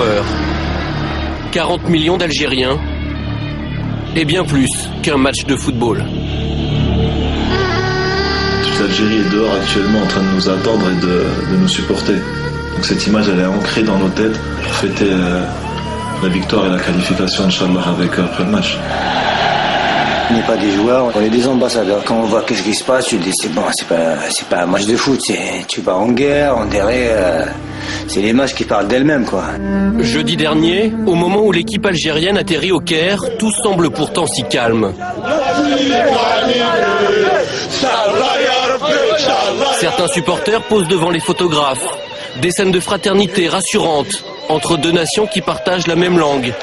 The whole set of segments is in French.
joueurs, 40 millions d'Algériens et bien plus qu'un match de football. Toute l'Algérie est dehors actuellement en train de nous attendre et de nous supporter. Donc cette image elle est ancrée dans nos têtes pour fêter la victoire et la qualification Inch'Allah avec eux après le match. On n'est pas des joueurs, on est des ambassadeurs. Quand on voit qu'est-ce qui se passe, tu te dis c'est bon, c'est pas un match de foot, tu pars en guerre, on dirait, c'est les matchs qui parlent d'elles-mêmes quoi. Jeudi dernier, au moment où l'équipe algérienne atterrit au Caire, tout semble pourtant si calme. Certains supporters posent devant les photographes. Des scènes de fraternité rassurantes entre deux nations qui partagent la même langue,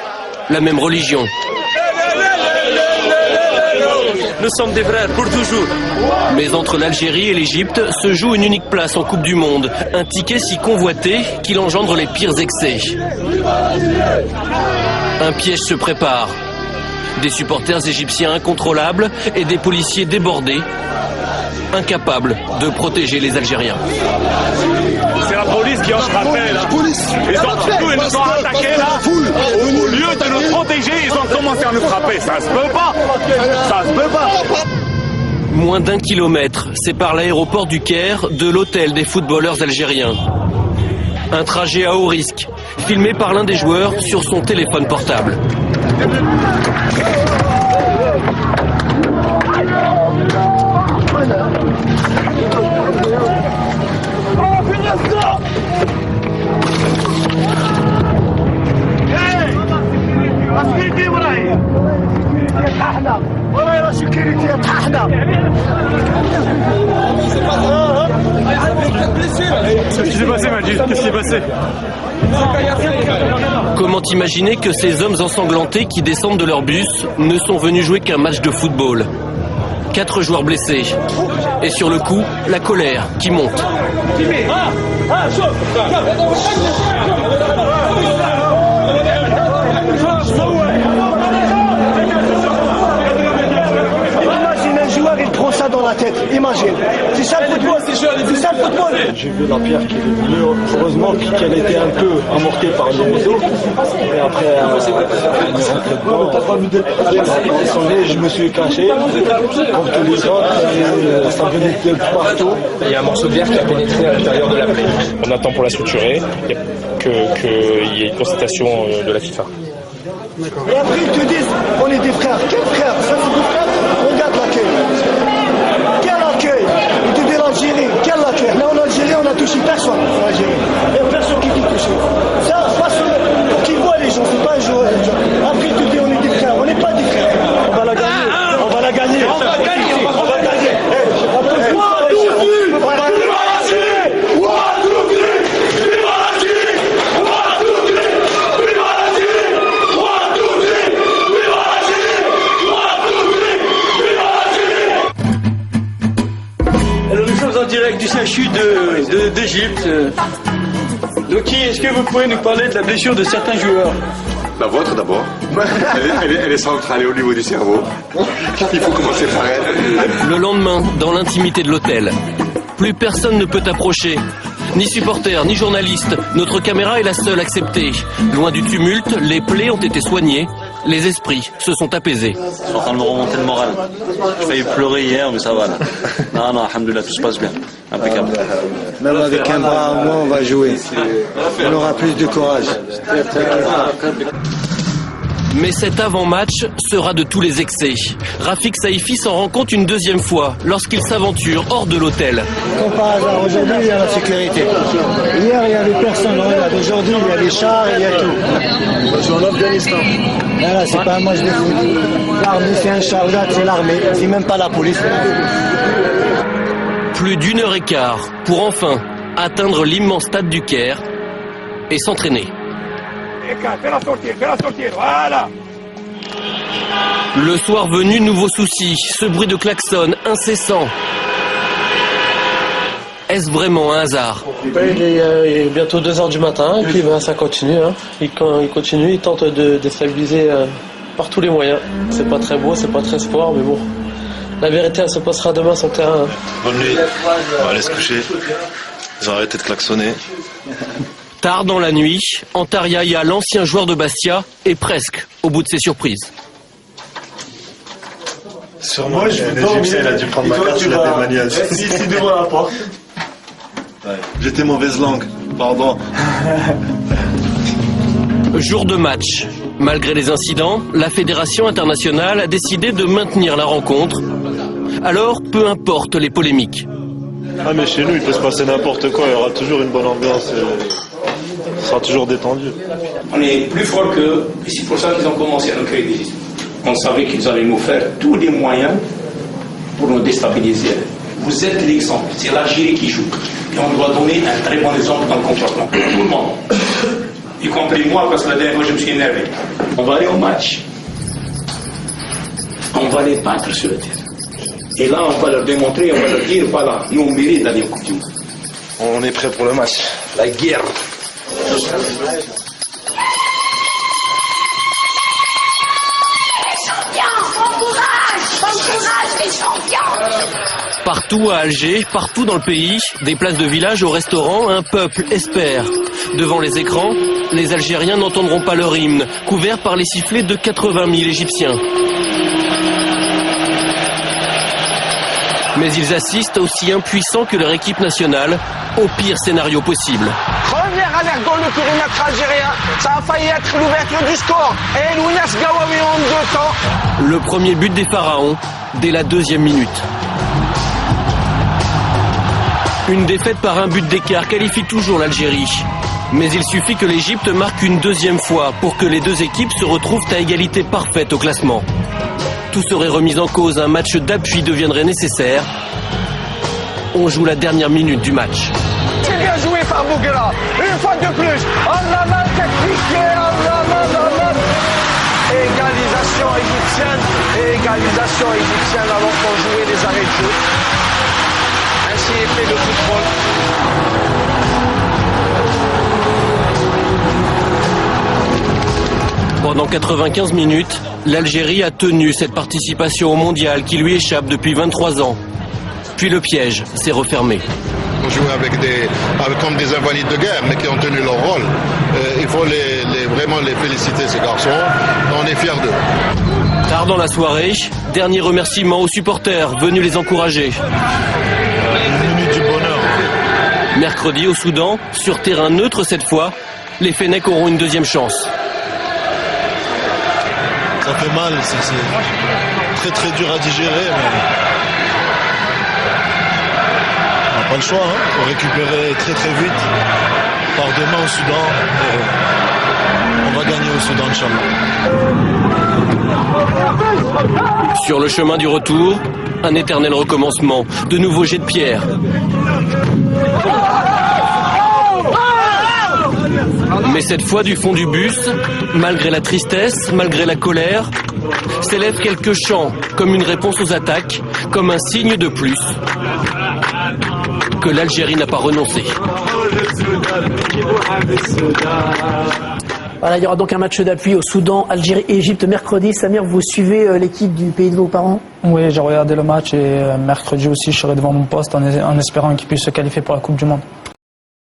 la même religion. Nous sommes des frères pour toujours. Mais entre l'Algérie et l'Égypte se joue une unique place en Coupe du Monde. Un ticket si convoité qu'il engendre les pires excès. Un piège se prépare. Des supporters égyptiens incontrôlables et des policiers débordés, incapables de protéger les Algériens. C'est la police qui a frappé là. Ils nous ont attaqués là. Au lieu de nous protéger, ils ont commencé à nous frapper. Ça se peut pas. Ça se peut pas. Moins d'1 kilomètre sépare l'aéroport du Caire de l'hôtel des footballeurs algériens. Un trajet à haut risque, filmé par l'un des joueurs sur son téléphone portable. Qu'est-ce qui s'est passé, Majid? Qu'est-ce qui s'est passé? Comment imaginer que ces hommes ensanglantés qui descendent de leur bus ne sont venus jouer qu'un match de football? 4 joueurs blessés. Et sur le coup, la colère qui monte. Imagine un joueur, il prend ça dans la tête. Imagine. C'est ça le football. C'est ça le football. J'ai vu la pierre qui est venue, heureusement qu'elle était un peu amortée par le moto. Et après, on est rentré dedans. Je me suis caché, comme tous les autres, ça venait de partout. Il y a un morceau de verre qui a pénétré à l'intérieur de la plaie. On attend pour la structurer, qu'il y ait une constatation de la FIFA. Et après, ils te disent, on est des frères. Quels frères? Ça, c'est des frères. Regarde l'accueil. Quel accueil? Ils te disent l'Algérie. Quel accueil? Là, en Algérie, on n'a touché personne. En Algérie. Il n'y a personne qui dit touché. Ça, pour qu'ils voient les gens, c'est pas un joueur. Après, ils te disent, on est des frères. On n'est pas des frères. On va la gagner. On va la gagner. On va gagner. On va gagner. En direct du CHU d'Égypte. Doki, est-ce que vous pouvez nous parler de la blessure de certains joueurs? La vôtre d'abord. Elle est centrale au niveau du cerveau. Il faut commencer par elle. Le lendemain, dans l'intimité de l'hôtel, plus personne ne peut approcher. Ni supporters, ni journalistes. Notre caméra est la seule acceptée. Loin du tumulte, les plaies ont été soignées. Les esprits se sont apaisés. Je suis en train de me remonter le moral. J'ai failli pleurer hier, mais ça va là. Non, alhamdoulilah, tout se passe bien. Impeccable. Même avec un bras en moins, on va jouer. On aura plus de courage. Mais cet avant-match sera de tous les excès. Rafik Saïfi s'en rend compte une deuxième fois lorsqu'il s'aventure hors de l'hôtel. Comme par hasard, aujourd'hui, il y a la sécurité. Hier, il y avait personne. Aujourd'hui, il y a les chars, il y a tout. On joue en Afghanistan. Là, c'est pas un match de foot. L'armée, c'est un char, c'est l'armée. C'est même pas la police. Plus d'1h15 pour enfin atteindre l'immense stade du Caire et s'entraîner. Fais-la sortir, voilà. Le soir venu, nouveau souci, ce bruit de klaxon incessant. Est-ce vraiment un hasard? Il est bientôt 2h du matin et puis ça continue. Hein. Il continue, il tente de déstabiliser par tous les moyens. C'est pas très beau, c'est pas très sport, mais bon. La vérité, elle se passera demain sur le terrain. Bonne nuit, on va aller se coucher. Ils ont arrêté de klaxonner. Tard dans la nuit, Antar Yahya, l'ancien joueur de Bastia, est presque au bout de ses surprises. Sûrement, un Égyptien, il a dû prendre ma carte, il a fait manial. Si devant la porte. J'étais mauvaise langue, pardon. Jour de match. Malgré les incidents, la Fédération internationale a décidé de maintenir la rencontre. Alors, peu importe les polémiques. Ah mais chez nous, il peut se passer n'importe quoi, il y aura toujours une bonne ambiance, ça sera toujours détendu. On est plus fort qu'eux, et c'est pour ça qu'ils ont commencé à nous créer des histoires. On savait qu'ils allaient nous faire tous les moyens pour nous déstabiliser. Vous êtes l'exemple, c'est l'Algérie qui joue. Et on doit donner un très bon exemple dans le comportement. Tout le monde. Y compris moi, parce que la dernière fois je me suis énervé. On va aller au match. On va les battre sur le terrain. Et là, on va leur démontrer, on va leur dire, voilà, nous on mérite d'aller au Coupe du Monde. On est prêt pour le match. La guerre. Partout à Alger, partout dans le pays, des places de village au restaurant, un peuple espère. Devant les écrans, les Algériens n'entendront pas leur hymne, couvert par les sifflets de 80 000 Égyptiens. Mais ils assistent aussi impuissants que leur équipe nationale, au pire scénario possible. Première alerte dans le périmètre algérien, ça a failli être l'ouverture du score. Et Lounas Gawawi en 2 temps. Le premier but des Pharaons, dès la 2e minute. Une défaite par un but d'écart qualifie toujours l'Algérie. Mais il suffit que l'Égypte marque une 2e fois pour que les deux équipes se retrouvent à égalité parfaite au classement. Tout serait remis en cause, un match d'appui deviendrait nécessaire. On joue la dernière minute du match. C'est bien joué par Bouguera, une fois de plus. Allah technique, Allah. Égalisation égyptienne alors qu'on jouait les arrêts de jeu. Ainsi est fait le football. Pendant 95 minutes, l'Algérie a tenu cette participation au mondial qui lui échappe depuis 23 ans. Puis le piège s'est refermé. On jouait comme des invalides de guerre, mais qui ont tenu leur rôle. Il faut vraiment les féliciter, ces garçons. On est fiers d'eux. Tard dans la soirée, dernier remerciement aux supporters venus les encourager. Une minute du bonheur. Mercredi au Soudan, sur terrain neutre cette fois, les Fennecs auront une 2e chance. Ça fait mal, c'est très très dur à digérer, mais on n'a pas le choix, hein. Il faut récupérer très très vite. On part demain au Soudan, on va gagner au Soudan, Inch'Allah. Sur le chemin du retour, un éternel recommencement, de nouveaux jets de pierre. Mais cette fois du fond du bus, malgré la tristesse, malgré la colère, s'élèvent quelques chants, comme une réponse aux attaques, comme un signe de plus que l'Algérie n'a pas renoncé. Voilà, il y aura donc un match d'appui au Soudan, Algérie et Égypte mercredi. Samir, vous suivez l'équipe du pays de vos parents? Oui, j'ai regardé le match et mercredi aussi je serai devant mon poste en espérant qu'ils puissent se qualifier pour la Coupe du Monde.